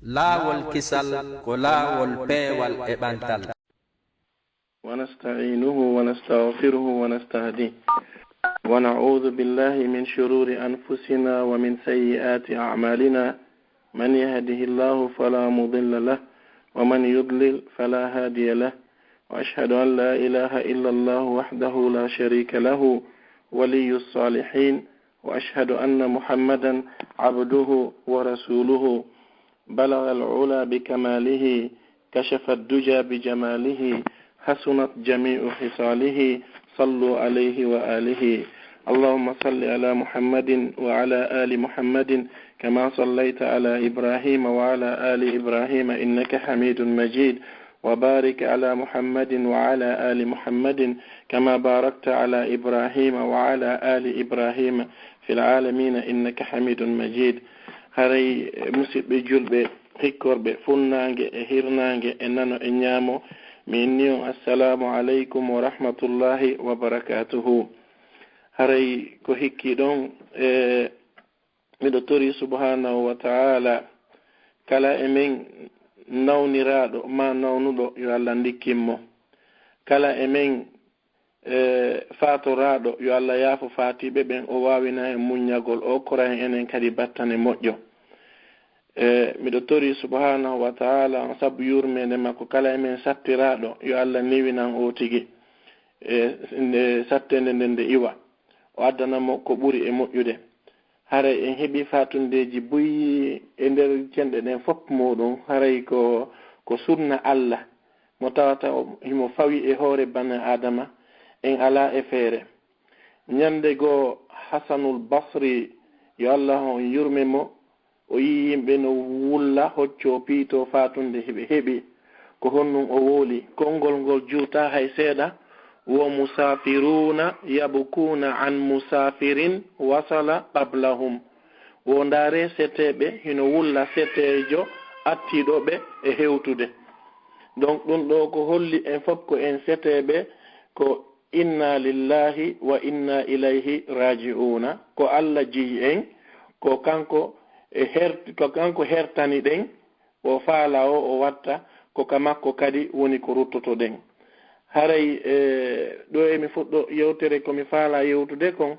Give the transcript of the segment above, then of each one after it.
laawol kisal ko laawol peewal e ɓantal. ونستعينه ونستغفره ونستهديه ونعوذ بالله من شرور أنفسنا ومن سيئات أعمالنا من يهده الله فلا مضل له ومن يضلل فلا هادي له وأشهد أن لا إله إلا الله وحده لا شريك له ولي الصالحين وأشهد أن محمدا عبده ورسوله بلغ العلا بكماله كشف الدجى بجماله حسنت جميع خصاله صلوا عليه وآله اللهم صل على محمد وعلى آل محمد كما صليت على إبراهيم وعلى آل إبراهيم إنك حميد مجيد وبارك على محمد وعلى آل محمد كما باركت على إبراهيم وعلى آل إبراهيم في العالمين إنك حميد مجيد هري مسيب جلب هكورب فنانج هيرنانج إنانو إنيامو minniyo assalamu alaikum wa rahmatullahi wa barakatuhu. Haray ko hikki ɗon miɗo tori subhanahu wa ta'ala kala emen nawniraɗo ma nawnuɗo yo Allah ndikkinmo, kala emen fatoraɗo yo Allah yaafo fatiɓe ɓen o wawina en muññagol o kora en enen kadi battane moƴƴo. Miɗo tori subhanahu wa ta'ala sabu yurmede makko kala emen sattiraɗo yo Allah newinan o tigi sattende nden nde iwa o addanamo ko ɓuri e moƴƴude. haray en heeɓi fatundeji boyi e nder cenɗe ɗen fof muɗum haray ko sunna Allah mo tawata himo fawi e hoore bani adama en ala e feere. ñande goo Hasanul Basri yo Allah on yurme mo o yi yimɓe no wulla hocco piito fatunde heɓe heɓi ko honnum o wooli konngol ngol juuta hay seeɗa wo musafiruna yabkuna an musafirin wasala qablahum wo ndaare seteɓe hino wulla setejo attiɗoɓe e hewtude. donc ɗum ɗo ko holli en fof ko en seteɓe ko inna lillahi wa inna ilayhi raji'una ko Allah jiyi en ko kanko ko kanko hertani ɗen o faala o watta ko ka makko kadi woni ko ruttoto ɗen. haray ɗo emi fuɗɗo yewtere komi faala yewtude kon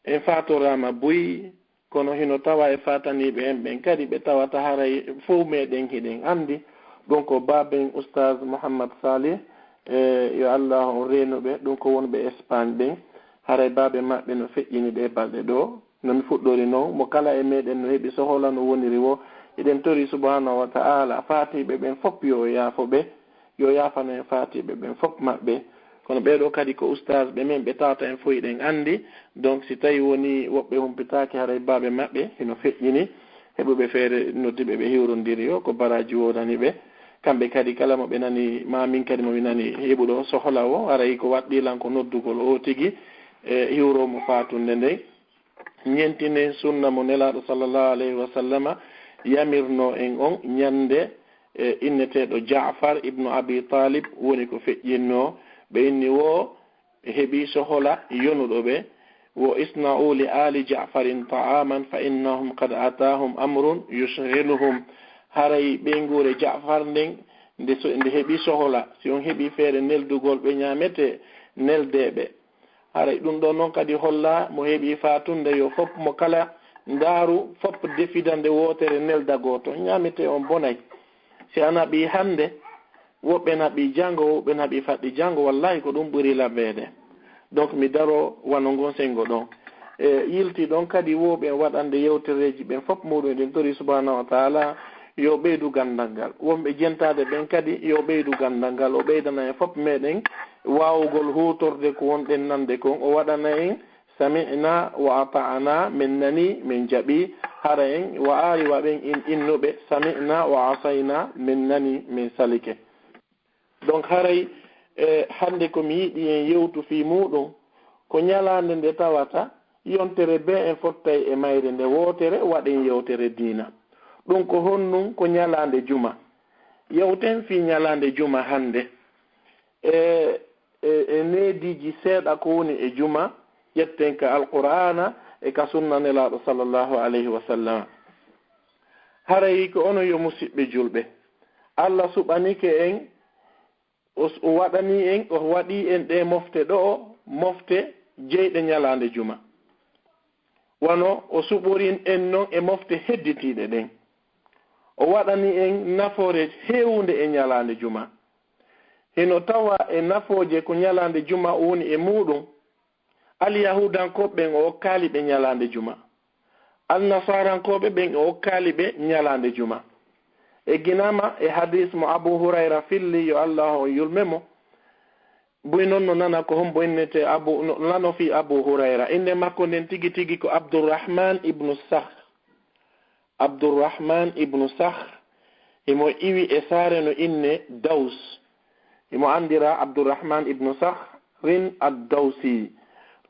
en fatorama boyi kono hino tawa e fataniɓe en ɓen kadi ɓe tawata haray fof meɗen hiɗen andi ɗum ko baben oustaz Mouhammad Salih yo Allah on renuɓe ɗum ko wonɓe Espagne ɓen haray babe maɓɓe no feƴƴini ɓe balɗe ɗo nomi fuɗɗori noon mo kala e meɗen no heeɓi sohola no woniri wo eɗen tori subhanahu wa ta'ala fatiɓe ɓen fof yo yaafo ɓe yo yaafano en fatiɓe ɓen fof maɓɓe kono ɓeɗo kadi ko oustaz ɓe men ɓe tawata en fof ɗen andi donc si tawi woni woɓɓe humpitaki haray baɓe maɓɓe hino feƴƴini heɓuɓe feere noddiɓe ɓe hiwrodiri yo ko baraji wodani ɓe kamɓe kadi kala mo ɓe nani mamin kadi momi nani heɓuɗo sohla o aray ko waɗɗilan ko noddugol o tigui hiwromo fatunde nden ñentinen sunna mo nelaɗo sallallahu alayhi wa sallama yamirno en on ñande inneteɗo Ja'far ibnu Abi Talib woni ko feƴƴinno ɓe inni wo heeɓi sohola yonuɗo ɓe wo isna'u li ali Ja'farin ta'aman fa innahum qad atahum amrun yushghiluhum. haray ɓe nguure Ja'far nden nde heeɓi sohola si on heeɓi feere neldugol ɓe ñamete neldeɓe. haray ɗum ɗo noon kadi holla mo heeɓi fatunde yo fof mo kala ndaaru fof defidande wotere nelda goto ñamete on bonay. si a naɓi hande woɓɓe naɓi janngo woɓɓe naɓi faɗɗi janngo wallahi ko ɗum ɓuri labbede. donc mi daro wano ngon sengo ɗon yilti ɗon kadi woɓe waɗande yewtereji ɓen fof muɗum eɗen tori subhanahu wa ta'ala yo ɓeydu gandal ngal wonɓe jentade ɓen kadi yo ɓeydu gandal ngal o ɓeydana en fof meɗen wawugol hutorde ko wonɗen nande kon o waɗana en sami'na wa ata'na min nani min jaɓi hara en wa ari waɓen innuɓe sami'na wa asayna min nani min salike. donc haray hande komi yiɗi en yewtu fi muɗum ko ñalande nde tawata yontere be en fottay e mayre nde wotere waɗen yewtere diina ɗum ko honnum ko ñalande juma. yewten fi ñalande juma hande e neediji seeɗa ko woni e juma ƴetten ka alqur'ana e ka sunna nelaɗo sallllahu alayhi wa sallam. haray ko ono yo musidɓe julɓe Allah suɓanike en o waɗani en o waɗi en ɗe mofte ɗo mofte jeyɗe ñalande juma wano o suɓorin en noon e mofte hedditiɗe ɗen o waɗani en nafoore heewunde e ñalande juma hino tawa e nafooje ko ñalande juma woni e muɗum alyahudankoɓe ɓen o okkaali ɓe ñalande juma alnasarankoɓe ɓen o okkaali ɓe ñalande juma e ginama e hadis mo Abu Hurayra filli yo Allah o yulmemo boy noon no nana ko hon boynete nano fi Abu Hurayra inde makko nden tigi tigi ko Abdurrahman ibnu Sakh imo iwi e saare no inne Daws imo andira Abdurrahman ibnu Sakh rin ad-Dawsi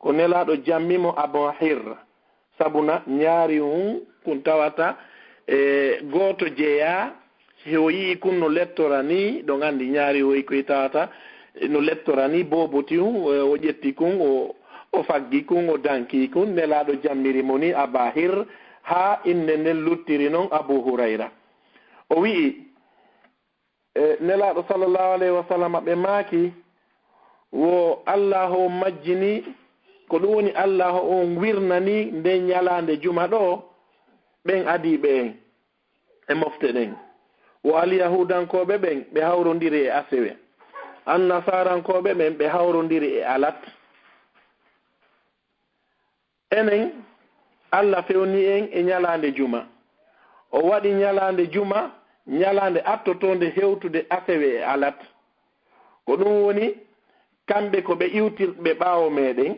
ko nelaɗo jammimo Abu Hir sabuna ñaari kun tawata goto jeeya o yii kun no lettora ni ɗo gandi ñaari o koye tawata no lettora ni boboti o ƴetti kun o faggi kun o danki kun nelaɗo jammiri mo ni Aba Hir ha inde nden luttiri noon Abu Hurayra o wi'i nelaɗo sallallahu alayhi wa sallam ɓe maaki wo Allah o majjini ko ɗum woni Allah on wirnani nde ñalande juma ɗo ɓen adiɓe en e mofte ɗen wo alyahudankoɓe ɓen ɓe hawrodiri e asewe annasarankoɓe ɓen ɓe hawrodiri e alat enen Allah fewni en e ñalande juma o waɗi ñalande juma ñalande attotonde hewtude asewe e alat ko ɗum woni kamɓe ko ɓe iwtirɓe ɓaawo meɗen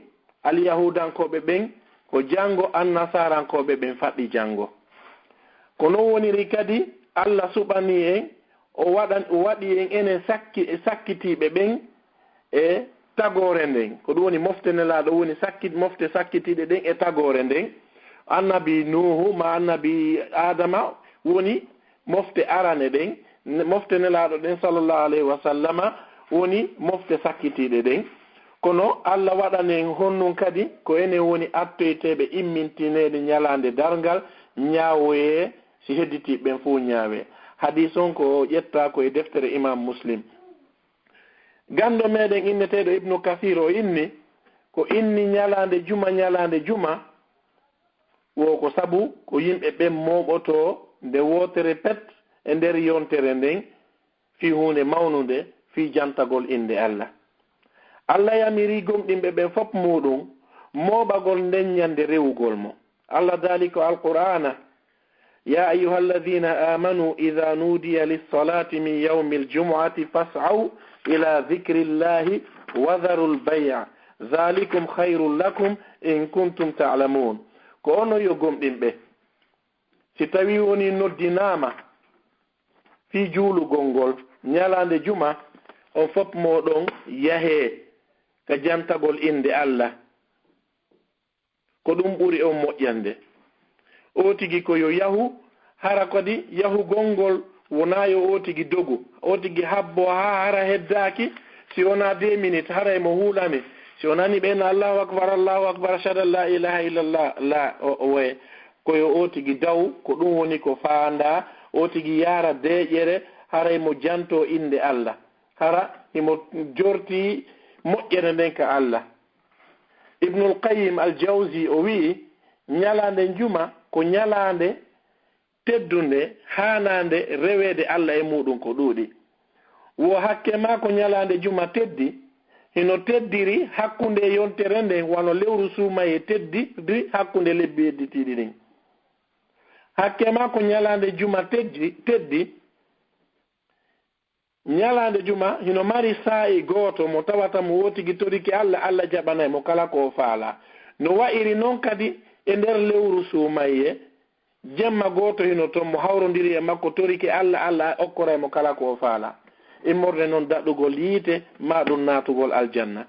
alyahudankoɓe ɓen ko janngo annasarankoɓe ɓen faɗɗi janngo ko non woniri kadi Allah suɓani en o waɗi en enen sakkitiɓe ɓen e tagore nden ko ɗum woni mofte nelaɗo woni mofte sakkitiɗe ɗen e tagore nden annabi Nuhu ma annabi Adama woni mofte arane ɗen mofte nelaɗo ɗen sallallahu alayhi wa sallama woni mofte sakkitiɗe ɗen kono Allah waɗanen honnun kadi ko enen woni attoyteɓe immintineɗe ñalande dargal ñaawoye si hedditiɓen fo ñaawe hadis on ko ƴetta ko e deftere Imam Muslim gando meɗen inneteɗo Ibnu Kathir o inni ko inni ñalande juma wo ko sabu ko yimɓe ɓen moɓoto nde wotere pet e nder yontere nden fi hunde mawnude fi jantagol inde Allah yamiri gomɗinɓe ɓen fop muɗum moɓagol nden ñande rewugol mo Allah dali ko alqur'ana ya ayuha alladhina amanu idha nudiya lis-salati min yawmi al-jum'ati fas'aw ila dhikri llahi wa dharu al-bay' dhalikum khayrun lakum in kuntum ta'lamun ko ono yo gomɗinɓe si tawi woni noddinama fi juulugol ngol ñalande juma on fop moɗon yahe ka jantagol inde Allah ko ɗum ɓuri on moƴƴande o tigi ko yo yahu hara kadi yahu gongol wona yo o tigi dogu o tigi habbo ha hara heddaki si wona 2 minutes hara mo huulami si o nani ɓen Allahu akbar ashhadu an la ilaha illallah la owe koyo o tigi daw ko ɗum woni ko faanda o tigi yara deƴere haray mo janto inde Allah hara imo jorti moƴƴere nden ka Allah Ibnul Qayyim al-Jawzi o wi ñalande juma ko ñalande teddunde hanande rewede Allah e muɗum ko ɗuuɗi wo hakke ma ko ñalande juma teddi hino teddiri hakkunde yontere nden wano lewru suumaye teddiri hakkunde lebbi hedditiɗi ɗin hakke ma ko ñalande juma teddi ñalande juma hino mari saa'i gooto mo tawata mo wotigi toriki Allah jaɓanay mo kala ko faala no wa'iri noon kadi e nder lewru suumaye jemma gooto hino toon mo hawrodiri e makko toriki Allah okkoray mo kala ko faala immorde noon daɗɗugol yiite ma ɗum naatugol aljanna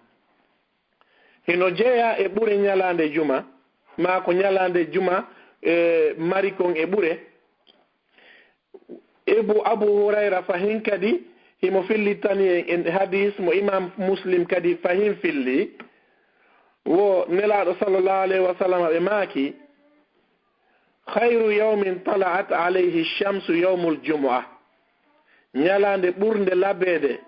hino jeeya e ɓure ñalande juma ma ko ñalande juma mari kon e ɓure Abu Hurayra fahin kadi himo fillitani en hadis mo Imam Muslim kadi fahin filli wo nelaɗo sallallahu alayhi wa sallam ɓe maaki khayru yawmin tala'at alayhi shamsu yawmul jumu'ah nyalande ɓurde labede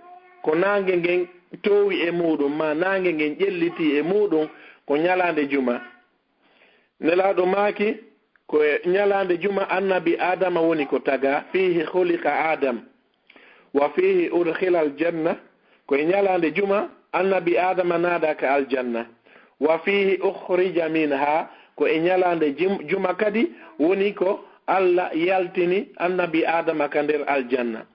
ko nange ngen towi e muɗum ma nange ngen ƴelliti e muɗum ko nyalande juma nelaɗo maaki ko nyalande juma annabi adama woni ko taga fihi khuliqa adam wa fihi udkhila aljanna ko nyalande juma annabi adama naada ka aljanna wa fihi ukhrija minha ko e nyalande juma kadi woni ko Allah yaltini annabi adama ka nder aljanna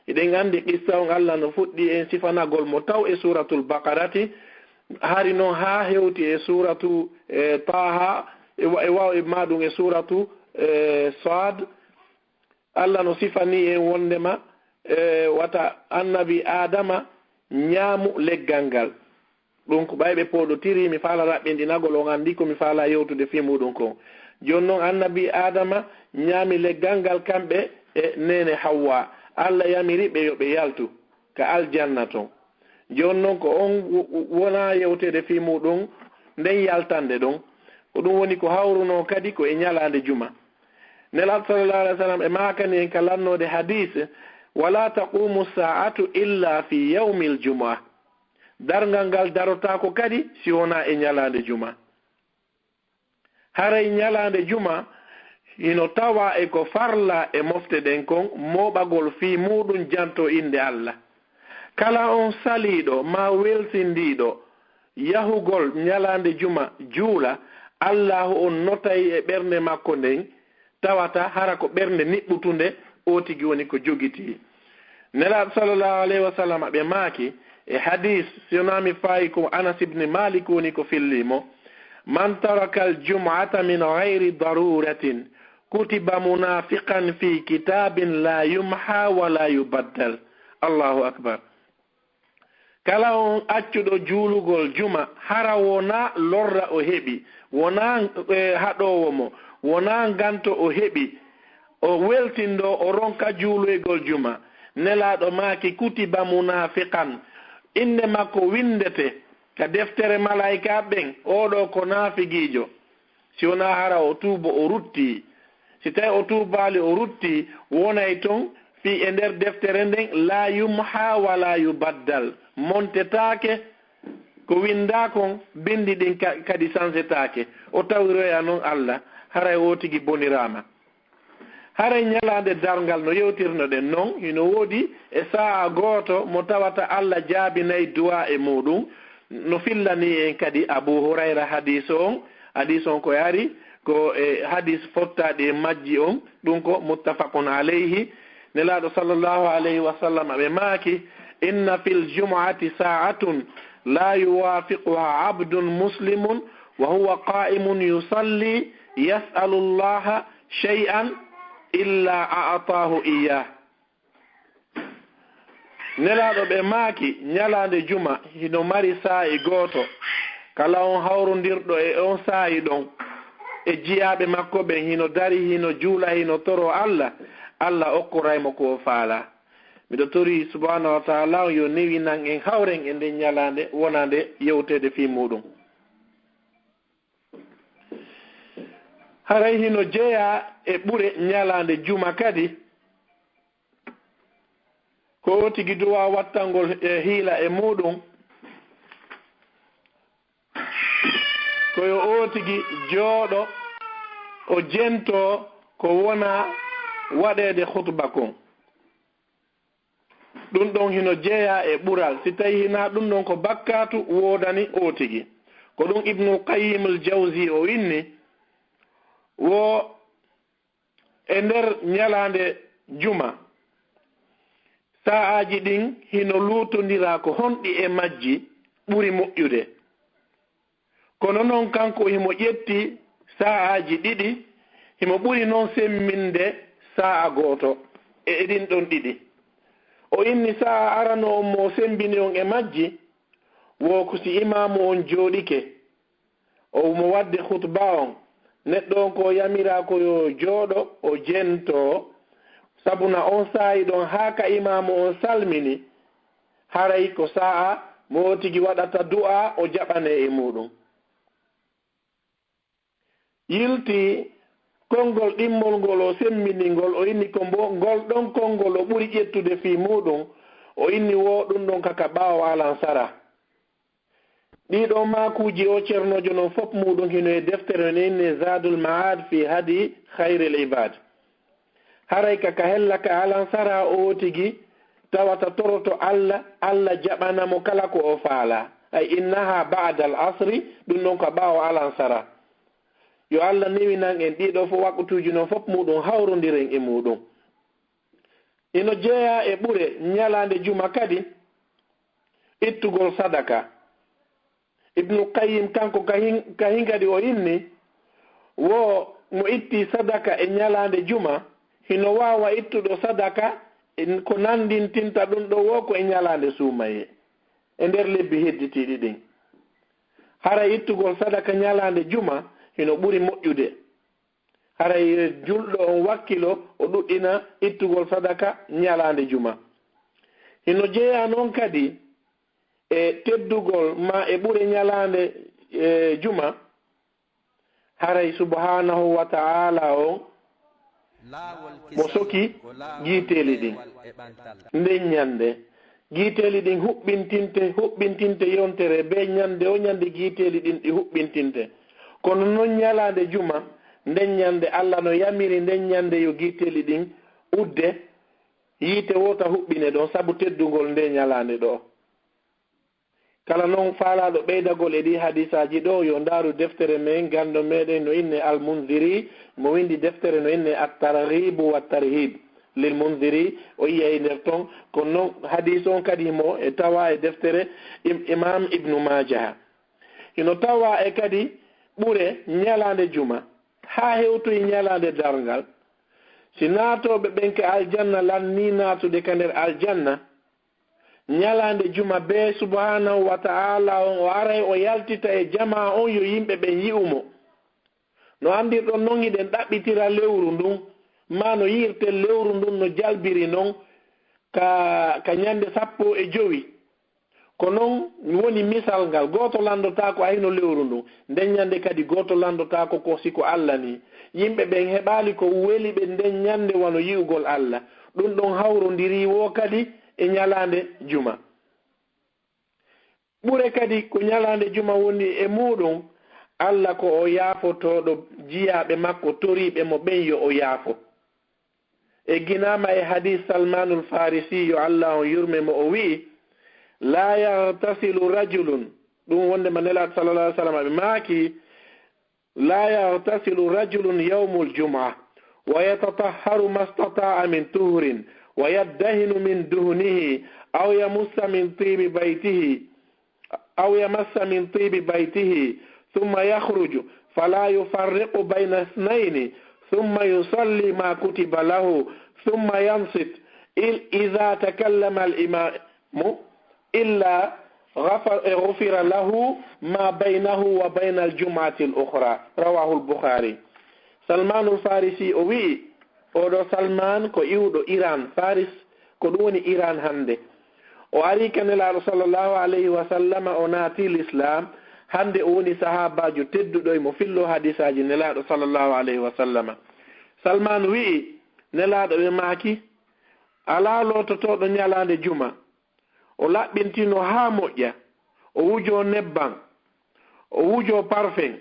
eden andi qissa on Allah no fuddi en sifanagol mo taw e suratul baqarati hari non ha hewti e suratu taha e waw e madum e suratu sad Allah no sifani en wondema wata annabi adama nyaamu leggal ɗum ko ɓayɓe poɗotiri mi faala raɓɓindinagol on andi ko mi faala yewtude fi muɗum ko joni noon annabi adama ñaami leggal ngal kamɓe e nene hawwa Allah yamiriɓe yo ɓe yaltu ka aljanna ton joni noon ko on wona yewtede fi muɗum nden yaltande ɗon ko ɗum woni ko hawruno kadi ko e ñalande juma nelaɗo sallallahu alih w sallam e makani en ka lannode hadise wala taqumu sa'atu illa fi yawmi ljumu'a dargal ngal darotako kadi si wona e ñalande juma haray ñalande juma ino tawa e ko farla e mofte ɗen kon moɓagol fi muɗum janto inde Allah kala on saliɗo ma welsindiɗo yahugol ñalande juma juula Allahu on notay e ɓernde makko nden tawata hara ko ɓernde niɓɓutunde o tigi woni ko jogiti nelaɗo sallallahu alayhi wa sallam ɓe maaki e hadis sionami fayi ko Anas ibn Malik woni ko fillimo man taraka aljum'ata min ghayri daruratin kutiba munafiqan fi kitabin la yumha wa la yubaddal Allahu akbar kala on accuɗo juulugol juma hara wona lorra o heɓi wona haɗowo mo wona ganto o heɓi o weltindo o ronka juuloygol juma nelaɗo maaki kutiba munafiqan inde makko windete ka deftere malaika ɓen oɗo ko naafigiijo si wona hara o tuubo o rutti si tawi o tuubali o rutti wonay ton fi e nder deftere nden la yumha wala yubaddal montetake ko winda kon bindi ɗin kadi sansetake o tawiroya noon Allah haray o tigi bonirama haray ñalande dargal no yewtirnoɗen noon hino woodi e sa'a gooto mo tawata Allah jaabinayi duwa e muɗum no fillani en kadi Abu Hurayra hadis on ko yari ko hadis fottaɗi e majji on ɗum ko muttafaqun alayhi nelaɗo sallallahu alayhi wa sallam ɓe maaki inna fil jumu'ati sa'atun la yuwafiquha abdun muslimun wa huwa qa'imun yusalli yas'alu allaha shay'an illa a'atahu iyyah nelaɗo ɓe maaki ñalande juma hino mari saa'i gooto kala on hawrondirɗo e on saa'i ɗon e jiyaɓe makko ɓen hino dari hino juula hino toro Allah okkoraymo ko faala miɗo tori subhanahu wa ta'ala yo newinan en hawren e nden ñalande wonande yewtede fi muɗum haray hino jeeya e ɓure ñalande juma kadi ko o tigi duwa wattangol e hiila e muɗum koyo o tigi jooɗo o jento ko wona waɗede khutba kon ɗum ɗon hino jeeya e ɓural si tawi hina ɗum ɗon ko bakkatu wodani o tigi ko ɗum Ibnul Qayyim al-Jawzi o inni wo e nder ñalande juma sa'aji ɗin hino lutondira ko honɗi e majji ɓuri moƴƴude kono noon kanko himo ƴetti sa'aji ɗiɗi himo ɓuri noon semminde sa'a gooto e ɗin ɗon ɗiɗi o inni sa'a arano on mo sembini on e majji wo ko si imamu on jooɗike o mo wadde khutba on neɗɗo on ko yamira ko yo jooɗo o jento sabuna on saayi ɗon haa ka imamu on salmini haray ko sa'a mo tigi waɗata du'a o jaɓane e muɗum yilti konngol ɗimmol ngol o semminingol o inni ko ngol ɗon konngol o ɓuri ƴettude fii muɗum o inni wo ɗum ɗon kaka ɓaawo alan sara ɗiɗo makuuji o ceernojo noon fof muɗum hino e deftere no inni zadul maad fi hadi hayril ibad haray kaka hella ka alan sara o tigi tawata toroto allah jaɓanamo kala ko o faala ay innaha ba'da al asri ɗum ɗon ko ɓaawo alan sara yo allah newinan en ɗiɗo fo waɓɓutuji noon fof muɗum hawrodiren e muɗum ino jeeya e ɓure ñalande juma kadi ittugol sadaka ibnu qayyim kanko kahin kadi o inni wo mo itti sadaka e ñalande juma hino wawa ittuɗo sadaka ko nandintinta ɗum ɗo wo ko e ñalande suumaye e nder lebbi hedditiɗi ɗin hara ittugol sadaka ñalande juma hino ɓuri moƴƴude haray julɗo on wakkilo o ɗuɗɗina ittugol sadaka ñalande juma hino jeeya noon kadi e teddugol ma e ɓure ñalande juma haray subhanahu wa ta'ala on mo soki giiteli ɗin nden ñande giiteli ɗin huɓɓintinte yontere be ñande o ñande giiteli ɗin ɗi huɓɓintinte kono noon ñalande juma nden ñande allah no yamiri nden ñande yo giiteli ɗin udde yiite wota huɓɓine ɗon sabu teddugol nde ñalande ɗo kala noon faalaɗo ɓeydagol e ɗi hadisaji ɗo yo ndaaru deftere men gando meɗen no inne almunziri mo windi deftere no inne attarghibu wa tarhib lil munziri o yiya e nder ton kono noon hadis on kadi mo e tawa e deftere imam ibnu majaha ino tawa e kadi ɓure ñalande juma ha hewtoyi ñalande dargal si naatoɓe ɓen ke aljanna lanni naatude ka nder aljanna ñalande juma be subhanahu wa ta'ala on o aray o yaltita e jama on yo yimɓe ɓen yi'umo no andirɗon noon hiɗen ɗaɓɓitira lewru ndun ma no yirte lewru ndun no jalbiri noon ka ñande 15 ko noon woni misal ngal goto landotako ayno lewru ndun nden ñande kadi goto landotako ko siko allah ni yimɓe ɓen heɓali ko weli ɓe nden ñande wano yi'ugol allah ɗum ɗon hawrodiri wo kadi e ñalande juma ɓure kadi ko ñalande juma woni e muɗum allah ko o yaafotoɗo jiyaɓe makko toriɓe mo ɓen yo o yaafo e ginama e hadis salmanul farisi yo allah on yurme mo o wi'i la yartasilu rajulun ɗum wondema nelaɗo sallallah alih sallam aɓe maaki la yartasilu rajulun yawmul juma wa yatatahharu mastata'a min tuhrin wa yaddahinu min duhnihi aw yamassa min tibi baytihi thumma yakhruju fala yufarriqu bayna ithnayni thumma yusalli ma kutiba lahu thumma yansit idha takallama al-imamu illa ghufira lahu ma baynahu wa bayna al-jum'ati al-ukhra rawahu al-bukhari. Salman al-Farisi o wi oɗo Salman ko iwɗo Iran Faris ko ɗum woni Iran hande o ari kanelaɗo sallllahu alayhi wa sallama o naati l'islam hande o woni sahabajo tedduɗo e mo fillo hadisaji nelaɗo sallllahu alayhi wa sallama. Salman wi'i nelaɗo ɓe maaki ala lototoɗo ñalande juma o laɓɓintino ha moƴƴa o wujo nebban o wujo parfum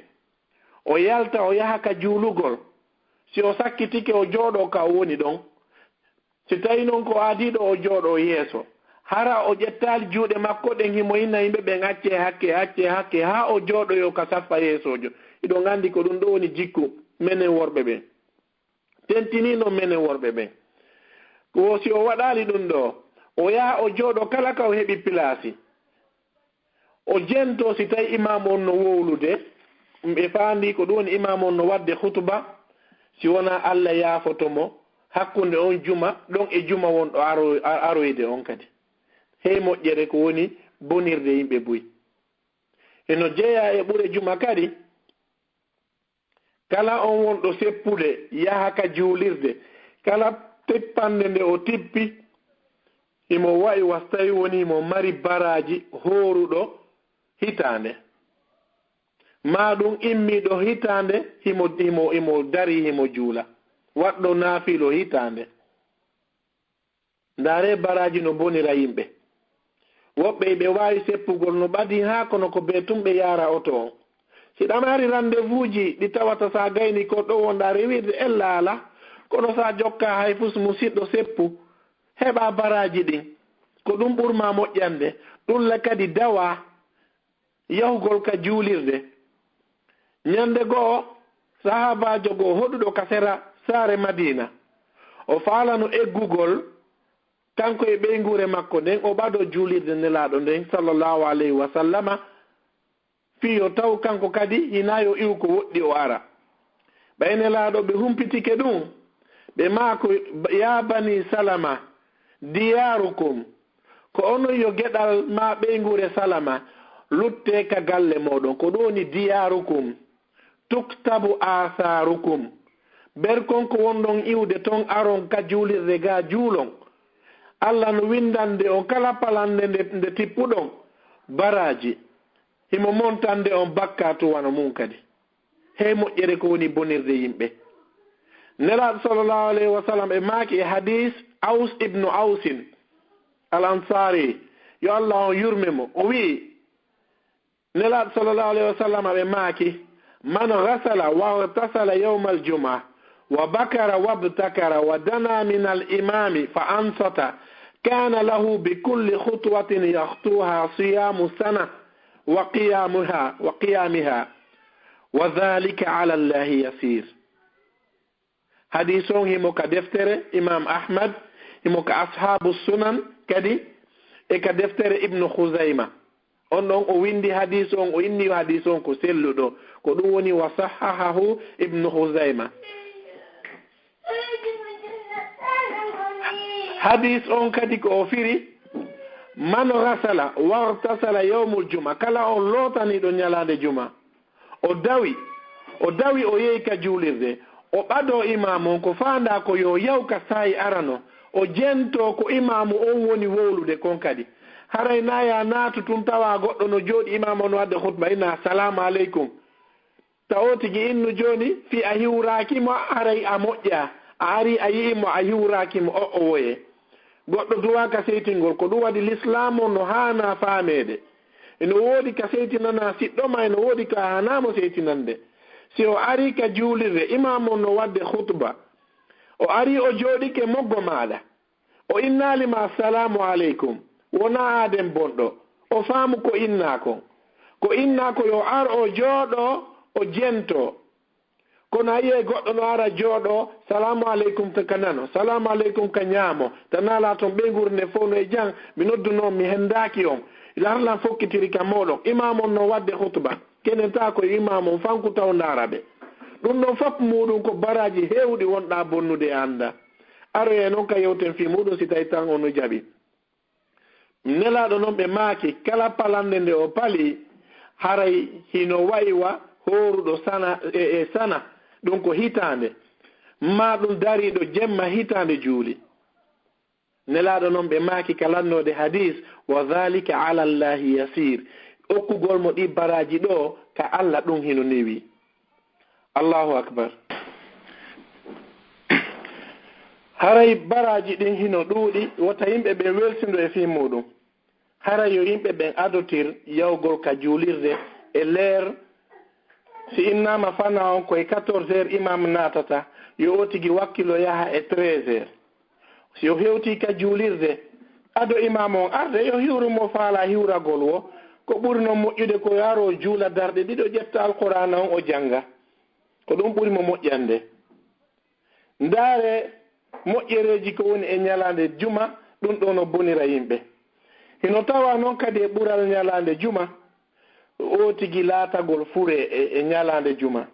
o yalta o yaha ka juulugol si o sakkitike o jooɗo ka o woni ɗon si tawi noon ko aadiɗo o jooɗo yeeso hara o ƴettali juuɗe makko ɗen himo hinna yimɓe ɓen acce hakke ha o jooɗoyo ka saffa yeesojo iɗon gandi ko ɗum ɗo woni jikku menen worɓe ɓen tentinino menen worɓe ɓen ko si o waɗali ɗum ɗo o yaha o jooɗo kala ka o heɓi place o jento si tawi imam on no wowlude ɓe faandi ko ɗum woni imam on no wadde hutuba si wona allah yaafotomo hakkunde on juma ɗon e juma wonɗo aroyde on kadi hey moƴƴere ko woni bonirde yimɓe buy eno jeeya e ɓure juma kadi kala on wonɗo seppude yaha ka juulirde kala teppande nde o tippi himo wayi wastawi woni himo mari baraji horuɗo hitande ma ɗum immiɗo hitande himo dari himo juula waɗɗo naafilo hitande. Ndaare baraji no bonira yimɓe. Woɓɓe ɓe wawi seppugol no ɓadi ha kono ko be tumɓe yara oto on. Si ɗamari rendez-vous ji ɗi tawata sa gayni ko ɗo wonɗa rewirde ellala kono sa jokka hay fus musidɗo seppu heɓa baraji ɗin ko ɗum ɓurma moƴƴande ɗum kadi dawa yahugol ka juulirde. Ñande goo sahabajo goo hoɗuɗo ka sera saare Madina o faalano eggugol kanko e ɓeygure makko nden o ɓaɗo juulirde nelaɗo nden sallallahu alayhi wa sallama fiyo taw kanko kadi hinayo iw ko woɗɗi o ara. ɓay nelaɗo ɓe humpitike ɗum ɓe maako ya bani salama diyarukum ko onon yo geɗal ma ɓeygure salama lutte ka galle moɗon ko ɗum woni diyarukum tuktabu asarukum berkon ko wonɗon iwde ton aron ka juulirde ga juulon Allah no windande on kala palande nde tippuɗon baraji himo montande on bakkatu wano mum kadi hey moƴƴere ko woni bonirde yimɓe. Nelaɗo sallallahu alayhi wa sallam e maaki e hadis Aus ibnu Ausin al ansari yo Allah on yurme mo o wi nelaɗo sallallahu alayhi wa sallam ɓe maaki man ghasala wa tasala yawma aljum'a wa bakara wabtakara wa dana min al-imami fa ansata kana lahu bi kulli khutwatin yakhtuha siyamu sana wa qiyamiha wa dhalika ala allahi yasir. Hadis on himo ka deftere Imam Ahmad himo ka ashabu sunan kadi e ka deftere Ibn Khuzayma on ɗon o windi hadis on o inni hadis on ko selluɗo ko ɗum woni wa sahahahu Ibn Khuzayma. Hadis on kadi ko o firi man ghasala wartasala yawmul juma kala on lotaniɗo ñalande juma o dawi o yehi ka juulirde o ɓado imamu on ko fanda ko yo yawka sayi arano o jento ko imamu on woni wowlude kon kadi haray naya naatu tun tawa goɗɗo no jooɗi imamu no wadde khutba ina assalamu aleykum tawo tigi innu joni fi a hiwrakimo haray a moƴƴa a ari a yi'imo a hiwrakimo o woye goɗɗo duwa ka seytingol ko ɗum waɗi l'islam o no hana faamede eno woodi ka seytinana siɗɗoma eno woodi ka hanamo seytinande. Si o ari ka juulirde imam on no wadde khutba o ari o jooɗike moggo maɗa o innalima assalamu aleykum wona aden bonɗo o faamu ko innako yo ar o jooɗo o jento kono a yi'e goɗɗo no ara jooɗo salamu aleykum to ka nano salamu aleykum ka ñaamo tanala toon ɓeygure nde fof no e jang mi noddunoon mi hendaki on larlan fokkitiri ka moɗon imam on no wadde khutba kenen ta ko imam on fanku taw ndaaraɓe ɗum ɗon fof muɗum ko baraji hewɗi wonɗa bonnude e anda aroye noon ka yewten fi muɗum si tawi tan ono jaɓi. Nelaɗo noon ɓe maaki kala palande nde o pali haray hino wayiwa horuɗo sana sana ɗum ko hitande ma ɗum dariɗo jemma hitande juuli. Nelaɗo noon ɓe maaki kalannode hadis wa dhalika ala allahi yasir okkugol mo ɗi baraji ɗo ka Allah ɗum hino newi. Allahu akbar. Haray baraji ɗin hino ɗuuɗi wota yimɓe ɓe welsindo e fi muɗum haray yo yimɓe ɓen adotir yawgol ka juulirde e leer si innama fana on koye 14 heures imam natata yo otigi wakkilo yaha e 13 heures si yo hewti ka juulirde ado imam on arde yo hiwrumo faala hiwragol wo ko ɓuri noon moƴƴude ko yaro juula darɗe ɗiɗo ƴetta alqur'ana on o janga ko ɗum ɓuri mo moƴƴande. Ndaare moƴƴereji ko woni e ñalande juma ɗum ɗo no bonira yimɓe hino tawa noon kadi e ɓural ñalande juma o tigi laatagol fure e ñalande juma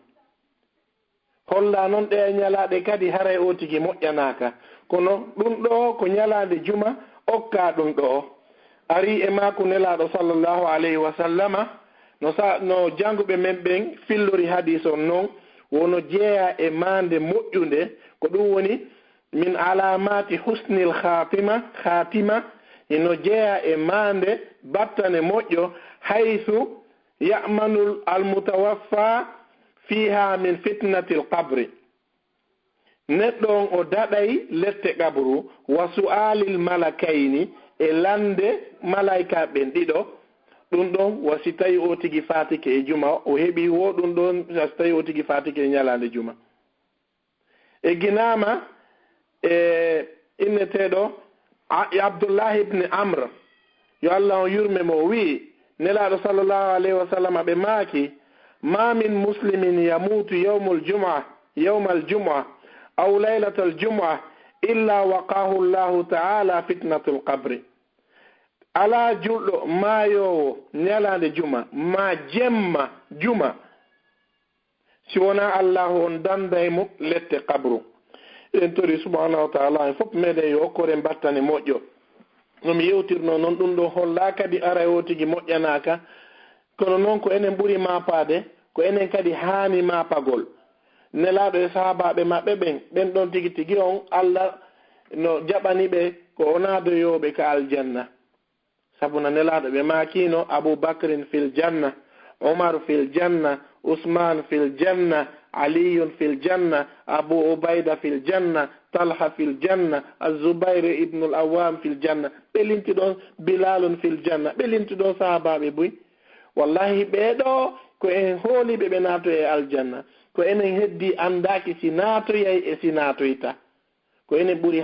holla noon ɗe ñalaɗe kadi haray o tigi moƴƴanaka kono ɗum ɗo ko ñalande juma okka ɗum ɗo ari e maako nelaɗo sallallahu alayhi wa sallama no janguɓe men ɓen fillori hadis on noon wono jeeya e mande moƴƴunde ko ɗum woni min alamati husnil khatima ino jeeya e mande battane moƴƴo haythu يأمن المتوفى فيها من فتنة القبر ندون او داداي لette قبر وسؤال الملكين elande malaika ben dido dum don wasitay o tigi fatike e juma o hebi wo dum don stay o tigi fatike nyalande juma e ginama innetedo Abdullah ibn Amr yo Allah yurme mo wi nela sallallahu alaihi wasallam be maki ma min muslimin yamutu yawm al-jum'ah aw laylat al-jum'ah illa waqahu Allah ta'ala fitnatul qabr ala juldo mayo nyalande juma ma jemma juma si wona Allah on danday mo lette qabru en tori subhanahu wa ta'ala fop mede yo kore battane mojo no mi yewtirno non dum do holla kadi ara wotigi mojjanaka kono non ko enen buri mapade ko enen kadi hani mapagol nelaado e sahababe mabbe ben don tigi tigi on Allah no jabani be ko onado yobe ka aljanna sabuna nelaado be makino Abu Bakrin fil janna Umar fil janna Usman fil janna Ali fil janna Abu Ubaida fil janna Talha fil janna Az-Zubair ibn al-Awwam fil janna belinti don Bilal fil janna belinti don sahababe buy wallahi beedo ko en holi be nato e aljanna ko enen heddi andaki sinato yai e sinato ita ko enen buri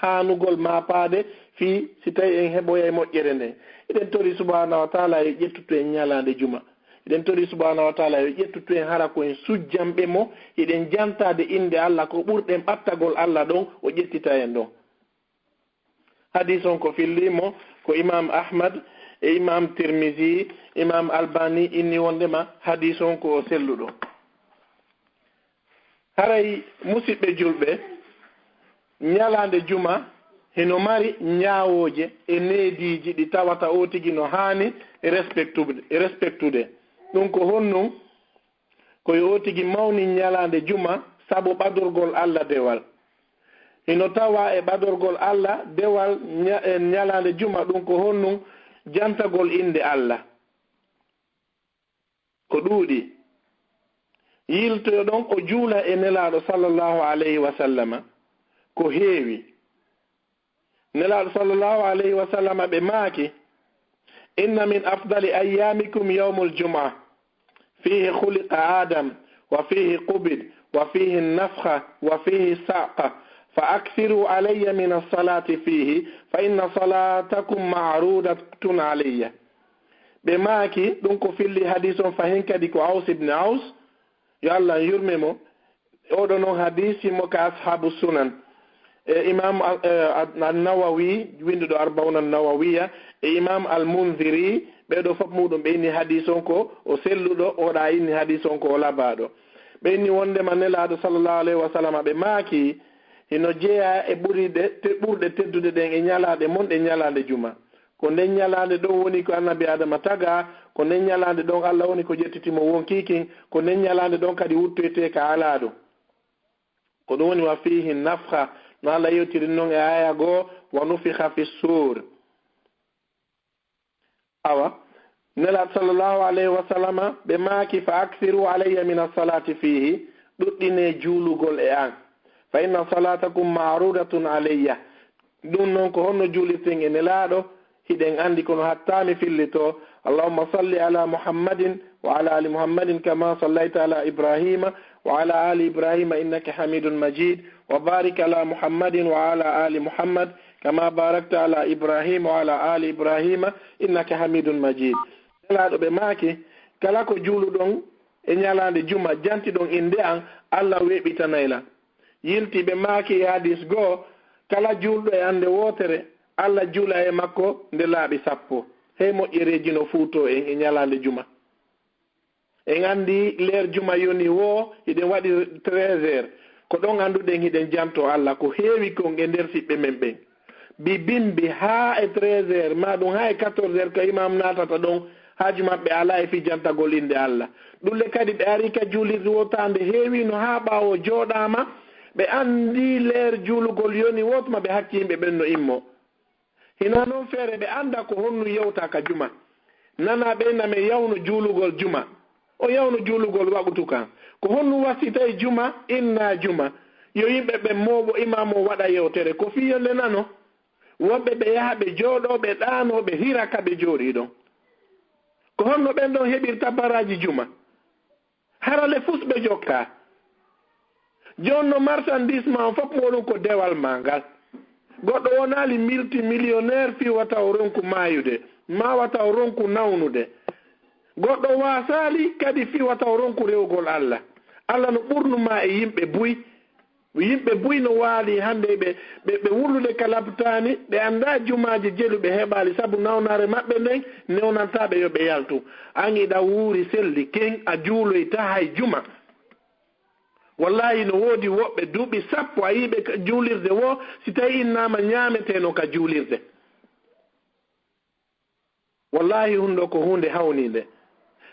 hanugol mapade fi si tawi en heɓoya e moƴƴere nde eɗen tori subhanahu wa taala yo ƴettutu en ñalande juma eɗen tori subhanahu wa taala yo ƴettutu en hara koyen sujjamɓe mo eɗen jantade inde Allah ko ɓurɗen ɓattagol Allah ɗon o ƴettita en ɗon hadis on ko fillimo ko imam Ahmad e imam Tirmizi imam Albani inni wondema hadis on ko selluɗo haray musidɓe julɓe ñalande juma hino mari ñaawoje e neediji ɗi tawata o tigi no haani respectude ɗum ko honnon koye o tigi mawni ñalande juma sabu ɓadorgol Allah dewal hino tawa e ɓadorgol Allah dewal ñalande juma ɗum ko honnon jantagol inde Allah ko ɗuuɗi yiltoyo ɗon o juula e nelaɗo sallallahu alayhi wa sallama ko heewi nelaɗo sallallahu alayhi wa sallama ɓe maaki inna min afdali ayyamikum yawmul jum'a fihi khuliqa adam wa fihi qubid wa fihi nafkha wa fihi saqa fa akthiru alayya min as-salati fihi fa inna salatakum ma'rudatun alayya ɓe maaki ɗum ko filli hadis on fahin kadi ko Aus ibn Aus yo Allah yurme mo oɗo noon hadisi mo ka ashabu sunan imam an-Nawawi winduɗo Arba'un an-Nawawiya e imam al-Munziri ɓeɗo fof muɗum ɓe inni hadis on ko o selluɗo oɗa inni hadis on ko o labaɗo ɓe inni wondema nelaɗo sallallahu alayhi wa sallam ɓe maaki hino jeeya e ɓurɗe teddude ɗen e ñalaɗe mon ɗe ñalande juma ko nden ñalande ɗon woni ko annabi adama taga ko nden ñalande ɗon Allah woni ko jettitimo wonkikin ko nden ñalande ɗon kadi wuttoyte ka alaɗo ko ɗum woni wa fihi nafha no Allah yewtiri noon e aya goo wa nufiha fi sur awa nelaɗo sallallahu alayhi wa sallama ɓe maaki fa akthiru alayya min as-salati fihi ɗuɗɗine juulugol e an fa inna salatakum ma'rudatun alayya ɗum noon ko honno juulirten e nelaɗo hiɗen andi kono hattami fillito allahumma salli ala muhammadin wa ala ali muhammadin kama sallaita ala ibrahima wa ala ali ibrahima innaka hamidun majid wa barik ala muhammadin wa ala ali muhammad kama barakta ala ibrahima wa ala ali ibrahima innaka hamidun majid nelaɗo ɓe maaki kala ko juuluɗon e ñalande juma janti ɗon inde an Allah weɓitanayla yilti ɓe maaki e hadis goo kala juulɗo e ande wotere Allah juula e makko nde laaɓi 10 hey moƴƴereji no fuuto en e ñalande juma en andi leer juma yoni wo hiɗen waɗi 13h ko ɗon anduɗen hiɗen janto Allah ko heewi kon e nder siɓɓe men ɓen bimbi ha e 13h ma ɗum ha e 14h ko imam natata ɗon haaju maɓɓe ala e fi jantagol inde Allah ɗulle kadi ɓe ari ka juulirde wotande heewi no ha ɓawo jooɗama ɓe andi leer juulugol yoni wotma ɓe hakki yimɓe ɓen no immo hina noon feere ɓe anda ko honnu yewta ka juma nana ɓeyna me yawno juulugol juma o yawno juulugol waɓutu kan ko honno wasitay juma inna juma yo yimɓe ɓe mooɓo imam o waɗa yewtere ko fiyonde nano woɓɓe ɓe yaha ɓe jooɗo ɓe ɗaano ɓe hira ka ɓe jooɗi ɗon ko honno ɓen ɗon heɓirta baraji juma harale fus ɓe jokka jonno marchandise ma fof moɗum ko dewal ma ngal goɗɗo wonali multimillionnaire fi wata o ronku mayude ma wata o ronku nawnude goɗɗo wasali kadi fi wata o ronku rewgol Allah Allah no ɓurnuma e yimɓe buy no waali hande ɓe wurlude kalabtani ɓe anda jumaji jeluɓe heɓali saabu nawnare maɓɓe nden newnantaɓe yoɓe yaltu an iɗa wuuri selli ken a juuloyta hay juma wallahi no woodi woɓɓe duuɓi sappo a yiɓe juulirde wo si tawi innama ñaameteno ka juulirde wallahi hundo ko hunde hawnide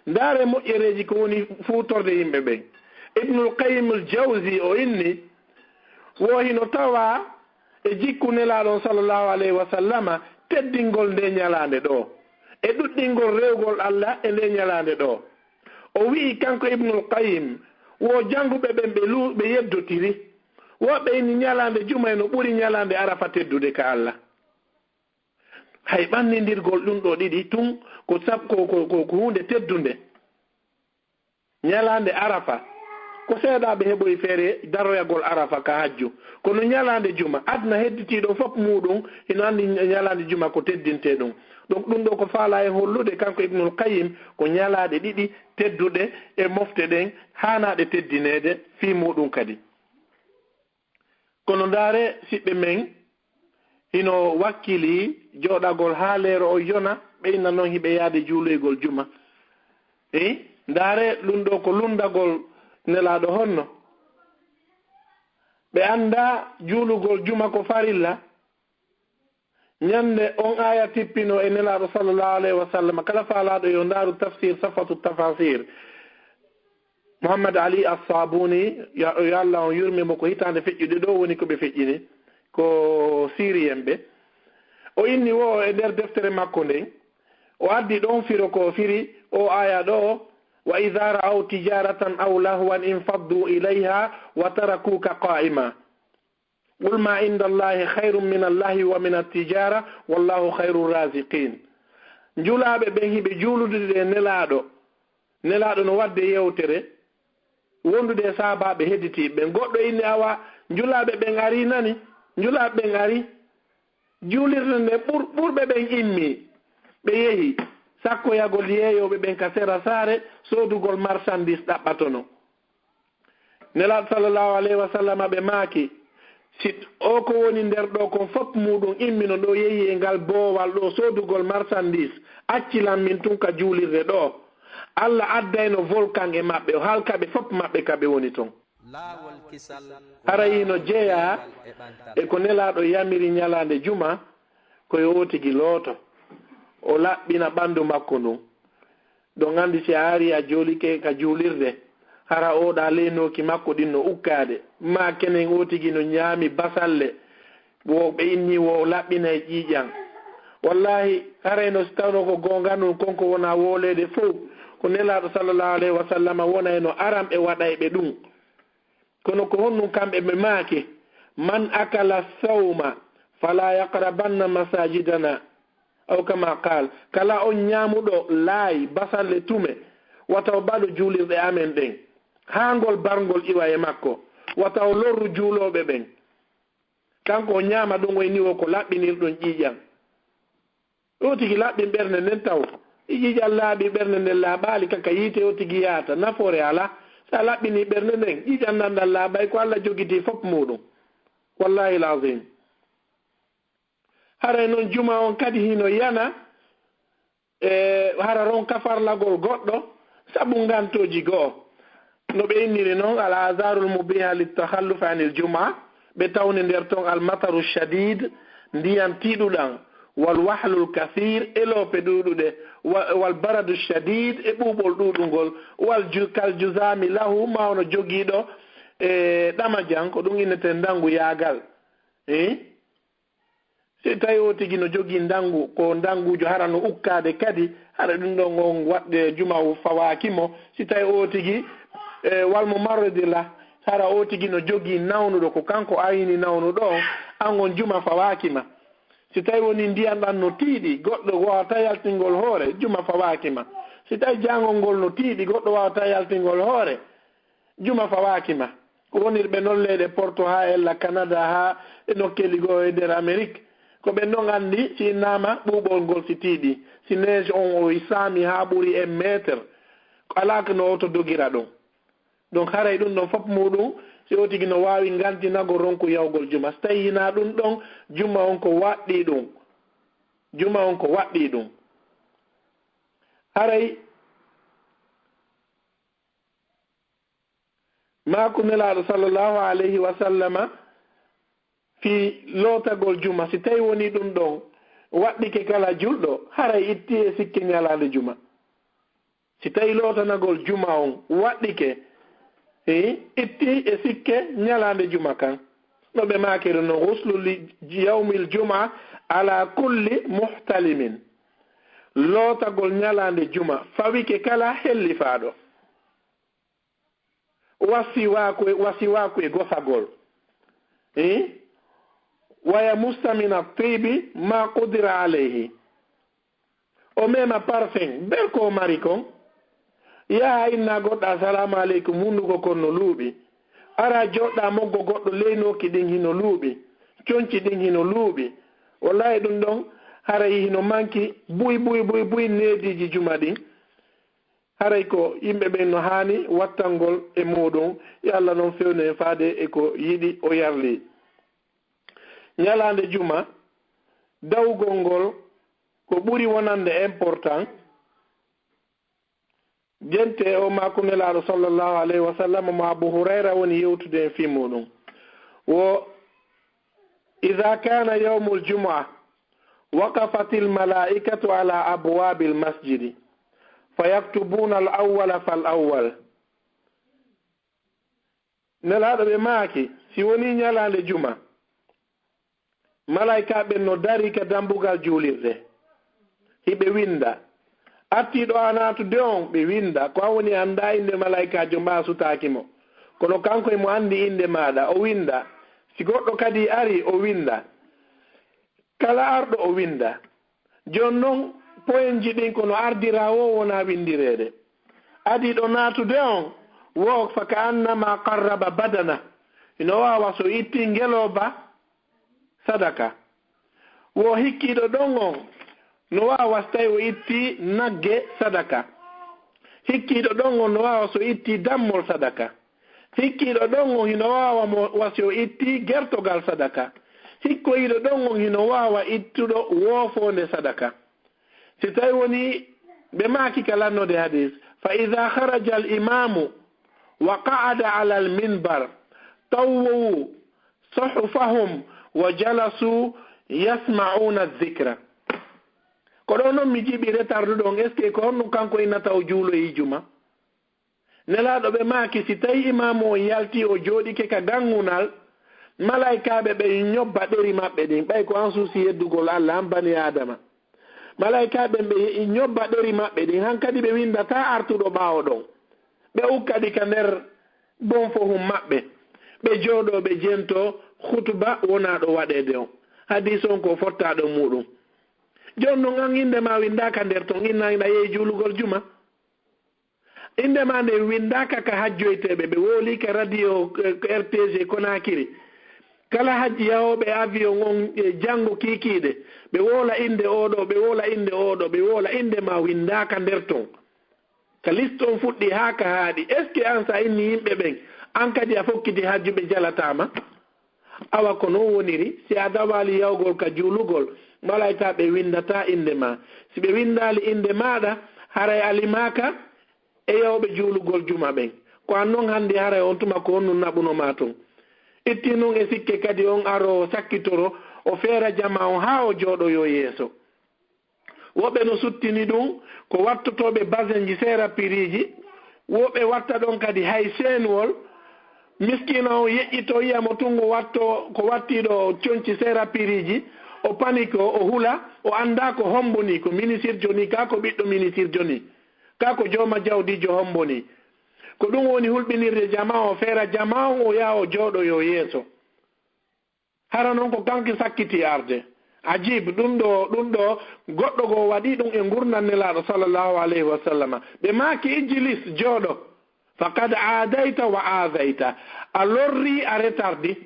ndaare moƴƴereji ko woni fuutorde yimɓe ɓen ibnul qayim al jawsi o inni wo hino tawa e jikku nelaɗon sallllahu alayhi wa sallama teddingol nde ñalande ɗo e ɗuɗɗingol rewgol Allah e nde ñalande ɗo o wi'i kanko ibnul qayim wo janguɓe ɓen ɓe yeddotiri woɓɓe ini ñalande juma no ɓuri ñalande arafa teddude ka Allah hay ɓannidirgol ɗum ɗo ɗiɗi tun ko hunde teddunde ñalande arafa ko seeɗaɓe heɓoy feere daroyagol arafa ka hajju kono ñalande juma adna hedditiɗo fof muɗum ino andi ñalande juma ko teddinte ɗum donc ɗum ɗo ko faala e hollude kanko ibnul qayim ko ñalaɗe ɗiɗi tedduɗe e mofte ɗen hanaɗe teddinede fi muɗum kadi kono ndaare siɓɓe men hino wakkili joɗagol ha leero o yona ɓeyna noon hiɓe yaade juuloygol juma ndaare ɗum ɗo ko lundagol nelaɗo honno ɓe anda juulugol juma ko farilla ñande on aya tippino e nelaɗo sallllahu alayhi wa sallam kala faalaɗo yo ndaaru tafsir safatu tafasir Muhammad Ali as-Sabuni yo Allah on yurmimo ko hitande feƴƴude ɗo woni koɓe feƴƴini ko sirien ɓe o inni wo e nder deftere makko nden o addi ɗon firo ko firi o aya ɗo wa idha ra'aw tijaratan aw lahwan infaddu ilayha wa tarakuka qa'ima qul ma inda allahi khayrun min allahi wa min at-tijara wallahu khayrur raziqin njulaɓe ɓen hiɓe juulude nelaɗo no wadde yewtere wondude sahabaɓe hedditiɓe goɗɗo inni awa njulaɓe ɓen ari nani njulaɓe ɓen ari juulirde nde ɓurɓe ɓen immi ɓe yeehi sakkoyagol yeeyoɓe ɓen ka sera saare soodugol marchandise ɗaɓɓatono nelaɗo sallllahu alayhi wa sallam ɓe maaki si o ko woni nder ɗo kon fof muɗum immino ɗo yeehi e ngal boowal ɗo soodugol marchandise accilan min tun ka juulirde ɗo Allah addayno volcan e maɓɓe o halkaɓe fof maɓɓe kaɓe woni toon harayino jeeya e ko nelaɗo yamiri ñalande juma koye wotigi looto o laɓɓina ɓandu makko ndun ɗo gandi si a ari a joolike ka juulirde hara oɗa leynoki makko ɗin no ukkade ma kenen otigi no ñaami basalle wo ɓe inni wo laɓɓina e ƴiƴan wallahi harayno so tawno ko gonga nun konko wona wolede fof ko nelaɗo sallllahu alayhi wa sallam wona eno aram ɓe waɗayɓe ɗum kono ko honnum kamɓe ɓe maake man akala sawma fala yaqrabanna masajidana aw kama qal kala on ñaamuɗo laayi basalle tume wataw baɗo juulirɗe amen ɗen haangol barngol iwa e makko wataw lorru juulooɓe ɓen kanko o ñaama ɗum wayni o ko laɓɓinirɗon ƴiiƴan o tigi laɓɓin ɓernde nden taw i ƴiiƴan laaɓi ɓernde nden laaɓaali kaka yiite o tigi yaata nafoore ala so a laɓɓini ɓernde nden ƴiiƴan nanɗan laaɓay ko Allah jogitii fof muɗum wallahi lazim haray noon juma on kadi hino yana hara ron kafarlagol goɗɗo sabu ngantoji go'o no ɓe inniri noon al azarul mubiha litakhalluf anil juma ɓe tawni nder toon al mataru shadid ndiyan tiɗuɗan wal wahlul kathir e loope ɗuɗuɗe wal baradu shadid e ɓuuɓol ɗuɗugol kal jusami lahu mawno jogiiɗo e ɗamajan ko ɗum innete ndangu yaagal si tawi o tigi no jogii ndangu ko ndangujo hara no ukkade kadi hara ɗum ɗon on waɗde juma fawakimo si tawi o tigi walmo marrode la hara o tigi no jogii nawnuɗo ko kanko ayini nawnuɗo an on juma fawakima si tawi woni ndiyan ɗan no tiiɗi goɗɗo wawata yaltingol hoore juma fawakima si tawi jangol ngol no tiiɗi goɗɗo wawata yaltingol hoore juma fawakima ko wonirɓe noon leyɗe porto ha ella canada ha e nokkeli goo e nder amérique ko ɓe noon anndi si nama ɓuuɓol ngol si tiiɗi si neige on o saami ha ɓuri e métre alaka no oto dogira ɗum donc haray ɗum ɗon fof muɗum si o tigi no wawi ngantinago ronku yawgol juma so tawi hina ɗum ɗon juma on ko waɗɗi ɗum juma on ko waɗɗi ɗum haray maako nelaɗo sallllahu alayhi wa sallama fi lootagol juma si tawi woni ɗum ɗon waɗɗike kala julɗo haray itti e sikke ñalade juma si tawi lootanagol juma on waɗɗike itti e sikke ñalade juma kan no ɓe makiri no husluli yawmil juma ala kulli muhtalimin lootagol ñalade juma fawike kala hellifaɗo wasiwako e gosagol waya mustamina tibi ma qudira alayhi o mema parfum bel ko mari kon yaha inna goɗɗo assalamu aleykum hunnugo kon no luuɓi ara joɗɗa moggo goɗɗo leynoki ɗin hino luuɓi conci ɗin hino luuɓi wallahi ɗum ɗon haray hino manki buy neediji juma ɗin haray ko yimɓe ɓen no haani wattangol e muɗum yo Allah noon fewnu en faade e ko yiɗi o yarli ñalande juma dawgol ngol ko ɓuri wonande important jente o maako nelaɗo sallllahu alayhi wa sallam mo Abu Hurayra woni yewtude en fi muɗum wo ida kana yawmu ljumua waqafat almalaikatu ala abwabi almasjidi fayaktubuna al awwala fal awwal nelaɗo ɓe maaki si woni ñalande juma malaika ɓen no dari ka dambugal juulirde hiɓe winda artiɗo a natude on ɓe winda ko a woni annda inde malaikajo mbasutakimo kono kanko emo andi inde maɗa o winda si goɗɗo kadi ari o winda kala arɗo o winda joni noon poyen ji ɗin kono ardira wo wona windirede adiɗo natude on wo faka annama qarraba badana ino wawa so itti ngeloba sadaka wo hikkiɗo ɗon on no wawa so tawi o itti nagge sadaka hikkiɗo ɗon on no wawa so itti dammol sadaka hikkiɗo ɗon on hino wawa mo wasi o itti gertogal sadaka hikkoyiɗo ɗon on hino wawa ittuɗo woofonde sadaka si tawi woni ɓe maaki ka lannode hadis fa ida haraja al imamu wa qa'ada ala al minbar tawwu suhufahum wa jalasu yasma'una dhikra ko ɗo noon mi jiɓi retardu ɗon est ce que ko honno kanko innata o juuloyi juma nelaɗo ɓe maaki si tawi imamu o yalti o jooɗike ka gangunal malaikaɓe ɓe ñobba ɗeri maɓɓe ɗin ɓay ko an suusi yeddugol Allah an bani adama malaikaɓe ɓe ñobba ɗeri maɓɓe ɗin han kadi ɓe windata artuɗo ɓaawo ɗon ɓe ukkadi ka nder bon fo hum maɓɓe ɓe jooɗo ɓe jento hutuba wonaɗo waɗede on hadis on ko fottaɗo muɗum joni noon an indema windaka nder ton innaɗa yehi juulugol juma indema nde windaka ka hajjoyteɓe ɓe wooli ka radio rtg Konakiri kala hajji yahoɓe avion on janngo kikiɗe ɓe woola inde oɗo ɓe woola inde oɗo ɓe woola inde ma windaka nder ton ka liste on fuɗɗi ha ka haaɗi est ce que an sa inni yimɓe ɓen an kadi a fokkiti hajjuɓe jalatama awa ko non woniri si a dawali yawgol ka juulugol malayta ɓe windata inde ma si ɓe windali inde maɗa haray alimaka e yawɓe juulugol juma ɓen ko an noon hannde haray on tuma ko on nun naɓunoma ton itti noon e sikke kadi on aro sakkitoro o feera jama on ha o jooɗoyo yeeso woɓɓe no suttini ɗum ko wattotoɓe basen ji seera piriji woɓɓe watta ɗon kadi hay seenwol miskina o yeƴƴito yiyamo tungo watto ko wattiɗo conci seera piriji o paniko o hula o anda ko homboni ko ministre joni ka ko ɓiɗɗo ministre joni ka ko joma jawdijo homboni ko ɗum woni hulɓinirde jama o feera jama o yaa o jooɗo yo yeeso hara noon ko kanki sakkiti arde ajib ɗum ɗo goɗɗo go waɗi ɗum e gurnan nelaɗo sallllahu alayhi wa sallam ɓe maaki ijlis jooɗo faqad aadayta wa aadayta a lorri a retardi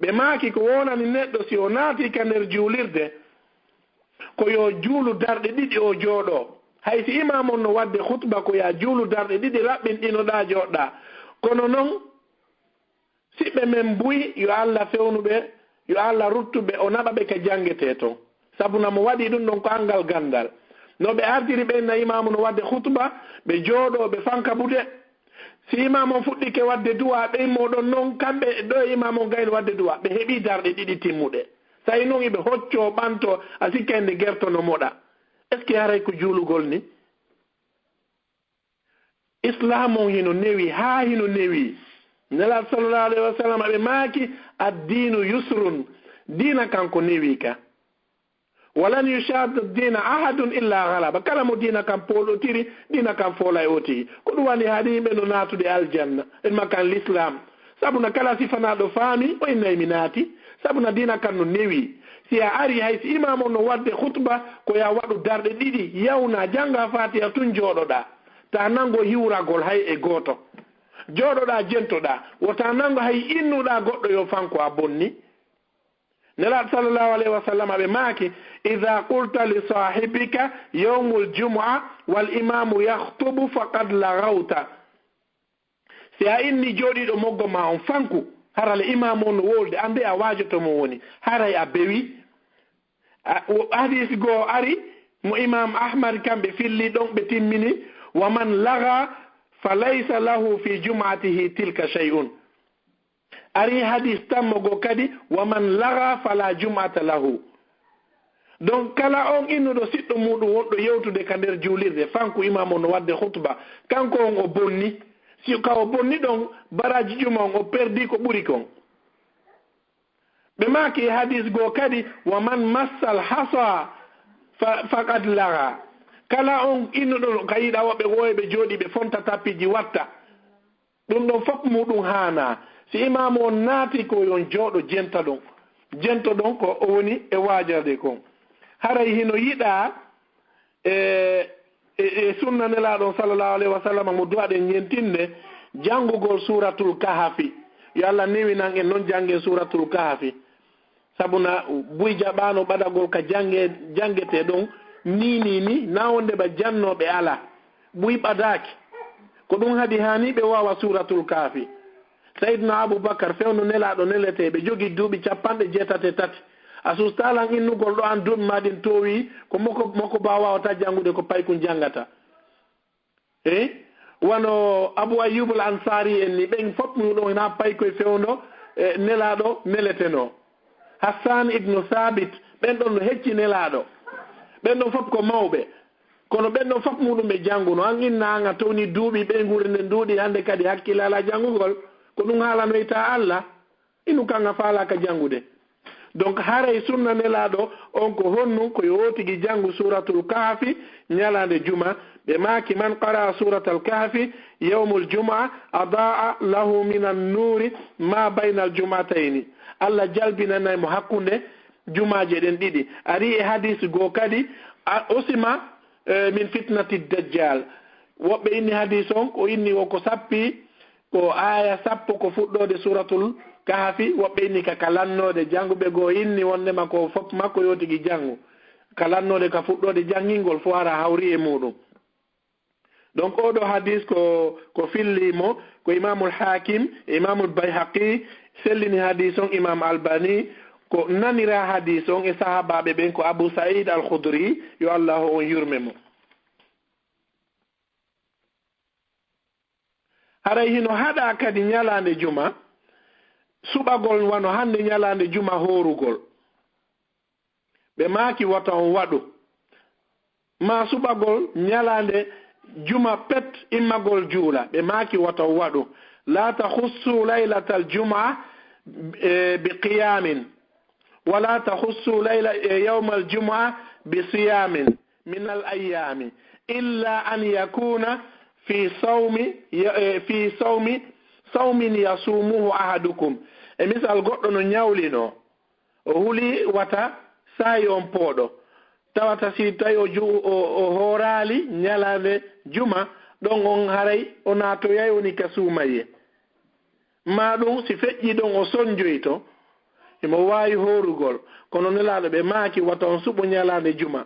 ɓe maaki ko wonani neɗɗo si o naati ka nder juulirde ko yo juulu darɗe ɗiɗi o jooɗo hay si imam on no wadde khutba ko ya juulu darɗe ɗiɗi laɓɓinɗinoɗa joɗɗa kono noon siɓɓe men buyi yo Allah fewnuɓe yo Allah ruttuɓe o naɓa ɓe ka jangete toon sabuna mo waɗi ɗum ɗon ko angal gandal no ɓe ardiri ɓe na imamu no wadde khutba ɓe jooɗo ɓe fanka bude si imam on fuɗɗike wadde duwa ɓe moɗon noon kamɓe ɗo imam on gayno wadde duwa ɓe heeɓi darɗe ɗiɗi timmuɗe tawi noon iɓe hocco ɓanto a sikkende gertono moɗa est ce que haray ko juulugol ni islam on hino newi ha hino newi nelaɗo sallallahu alayhi wa sallam aɓe maaki addinu yusrun dina kanko newi ka walan yushadda dina ahadun illa galaba kala mo dina kan poolotiri dina kan foolay o tigi ko ɗum wani haade yimɓe no naatude aljanna en makkan l'islam sabuna kala sifanaɗo faami o innaymi naati sabuna dina kan no newi si a ari hay si imam on no wadde khutba ko ya waɗu darɗe ɗiɗi yawna janga fatiha tun jooɗoɗa ta nango hiwragol hay e gooto jooɗoɗa jentoɗa wota nango hay innuɗa goɗɗo yo fanko a bonni nelaɗo sallllahu alayhi wa sallam aɓe maaki ida qulta li sahibika yawmu ljumua wal imamu yahtubu faqad lagawta si a inni jooɗiɗo moggo ma on fanku harale imam on no wolde ande a waajoto mo woni haray a bewi hadis goo ari mo imam ahmad kamɓe filli ɗon ɓe timmini wa man laga fa laysa lahu fi jumatihi tilka shay'un ari hadis tammo go kadi wa man laga fala jumata lahu donc kala on innuɗo siɗɗo muɗum wonɗo yewtude ka nder juulirde fanku imam on no wadde khutba kanko on o bonni si ka o bonni ɗon baraji juma on o perdi ko ɓuri kon ɓe maaki hadis goo kadi wa man massal hasa faqad laga kala on innuɗo ka yiɗa woɓe woyɓe jooɗi ɓe fonta tappiji watta ɗum ɗon fof muɗum haana si imamu on naati ko yon jooɗo jento ɗon ko o woni e waajarde kon haray hino yiɗa e sunna nelaɗon sallllahu alayhi wa sallam mo duwaɗen ñentinde janngugol suratul kahafi yo Allah newinan en noon jangge suratul kahafi sabuna buy jaɓano ɓaɗagol ka jangete ɗon ni nawonde ɓa jannoɓe ala buy ɓadaki ko ɗum haadi hani ɓe wawa suratul kahafi saydna aboubacar fewno nelaɗo nelete ɓe jogui duuɓi 63 a sustalan innugol ɗo an duuɓi maɗin towi ko moko ba wawata jangude ko paykun jangata wano abou ayoub al ansari en ni ɓen fof muɗo na paykoye fewno nelaɗo neleteno hassan ibnu sabit ɓen ɗon no hecci nelaɗo ɓen ɗon fof ko mawɓe kono ɓen ɗon fof muɗum ɓe janguno an inna anga towni duuɓi ɓe gure nden duuɗi hande kadi hakkille ala jangugol ko ɗum haalanoyta Allah inu kanga faalaka jangude donc haray sunna nelaɗo on ko honnu ko yowtigi jangu suratul kahfi ñalande juma ɓe maaki man qara suratal kahfi yawmul juma adaa lahu min annuri ma bayna al jumatayni Allah jalbinanaymo hakkunde jumaje ɗen ɗiɗi ari e hadis goo kadi osima min fitnati dajjal woɓɓe inni hadis on ko inni wonko sappi ko aya sappo ko fuɗɗode suratul kahfi woɓɓe inni ka kalannode janguɓe goo inni wondema ko fof makko yotigi jangu kalannode ka fuɗɗode jangingol fo ara hawri e muɗum donc oɗo hadis ko fillimo ko imamul hakim imamul bayhaqi sellini hadis on imam albani ko nanira hadis on e sahabaɓe ɓen ko abou saïd al khudri yo Allah on yurme mo haray hino haɗa kadi ñalande juma suɓagol wano hande ñalande juma horugol ɓe maaki wata on waɗu ma suɓagol ñalande juma pet immagol juula ɓe maaki wata on waɗu la tahussu laylatal juma bi qiyamin ولا تخصوا ليلة يوم الجمعة بصيام من الأيام إلا أن يكون في صوم يصومه أحدكم. مثال قلنا نياولينو هولي وتا سايون بودو tawata si tawi o horali nyalade juma ɗon on haray o natoyay woni ka suumaye ma ɗum si feƴƴi ɗon o sonjoy to imo wawi horugol kono nelaɗo ɓe maaki wata on suɓo nyalade juma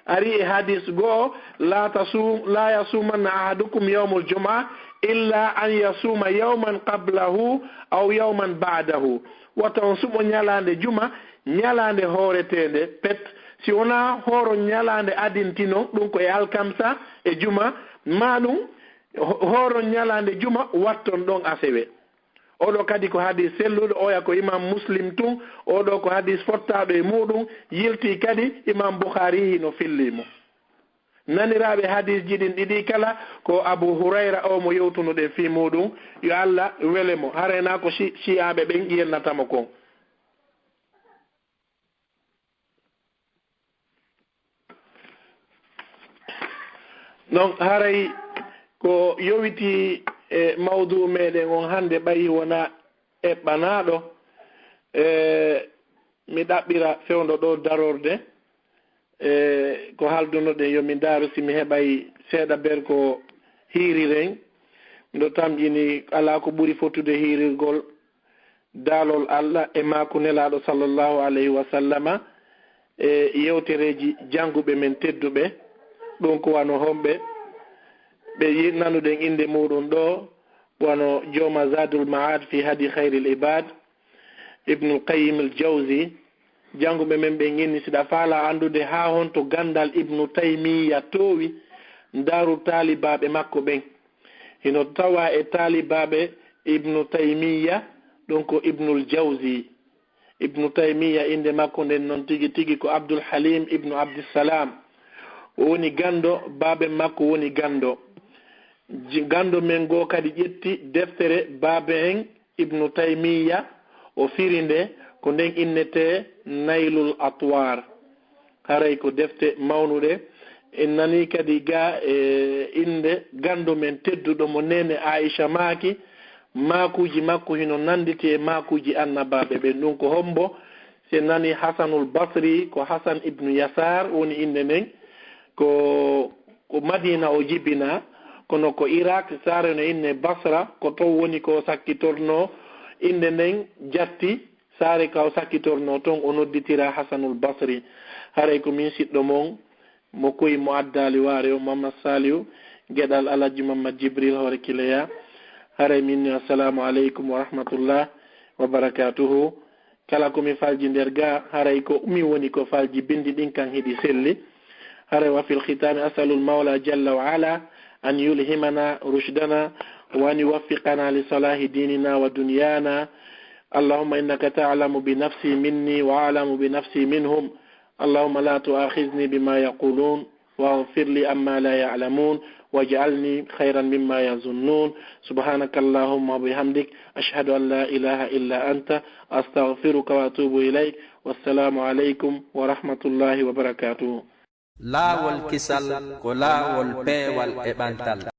ari e hadis goo la yasumanna ahadukum yawmul juma illa an yasuma yawman qablahu aw yawman ba'dahu wata on suɓo nyalade juma nyalade horetede pet si wona horo nyalande adintino ɗum ko e alkamsa e juma ma ɗum horo nyalande juma watton ɗon asewe. Oɗo kadi ko hadis selluɗo oya ko imam Muslim tun oɗo ko hadis fottaɗo e muɗum yilti kadi imam Bukhari no fillimo. Naniraɓe hadis jiɗin ɗiɗi kala ko Abu Hurayra o mo yewtunoɗen fi muɗum yo Allah welemo harena ko shi'aɓe ɓen ƴiyennatamo kon. Donc haray ko yowiti e mawdu meɗen on hande ɓayi wona eɓɓanaɗo mi ɗaɓɓira fewndo ɗo darorde ko haldunoɗen yomi daaro simi heɓay seeɗa ber ko hiiriren ndo tamƴini ala ko ɓuri fottude hiirirgol daalol Allah e maako nelaɗo sallllahu alayhi wa sallama e yewtereji jannguɓe men tedduɓe ɗum ko wano homɓe ɓe nanuɗen inde muɗum ɗo wano jooma zadul ma'ad fi hadi khairil ibad ibnul qayyim al jawzi janguɓe men ɓe ginni siɗa faala andude ha honto gandal ibnu taymiya towi ndaru talibaɓe makko ɓen hino tawa e talibaɓe ibnu taymiya ɗum ko ibnul jawzi ibnu taymiya inde makko nden noon tigi tigi ko abdul halim ibnu abdissalam woni gando babe makko woni gando men go kadi ƴetti deftere babe en ibnu taymiya o firinde ko nden innete naylul atwar haray ko defte mawnude en nani kadi ga inde gando men tedduɗo mo nene Aisha maaki makuji makko hino nanditi e makuji annabaɓe ɓen ɗum ko hombo se nani Hasanul Basri ko Hasan ibnu Yasar woni inde nden ko Madina o jibina kono ko Iraq sare no inne Basra ko to woni ko sakkitorno inde nden jatti sare ka o sakkitorno ton o nodditira Hasanul Basri haray ko min siɗɗo mon mo koyi mo addali waare o Mamad Saliou geɗal Alhaji Mamad Jibril hoore kileya haray min assalamu aleykum wa rahmatullah wa barakatuhu kala komi falji nder ga haray ko umi woni ko falji bindi ɗin kan heɗi selli haray wa fil khitami asalul mawla jalla wa ala an yulhimana rushdana wa an yuwaffiqana li salahi dinina wa dunyana اللهم إنك تعلم بنفسي مني وأعلم بنفسي منهم اللهم لا تؤاخذني بما يقولون واغفر لي أما لا يعلمون واجعلني خيرا مما يظنون سبحانك اللهم وبحمدك أشهد أن لا إله إلا أنت أستغفرك وأتوب إليك والسلام عليكم ورحمة الله وبركاته لا والكسل كلا والبي والإبانتل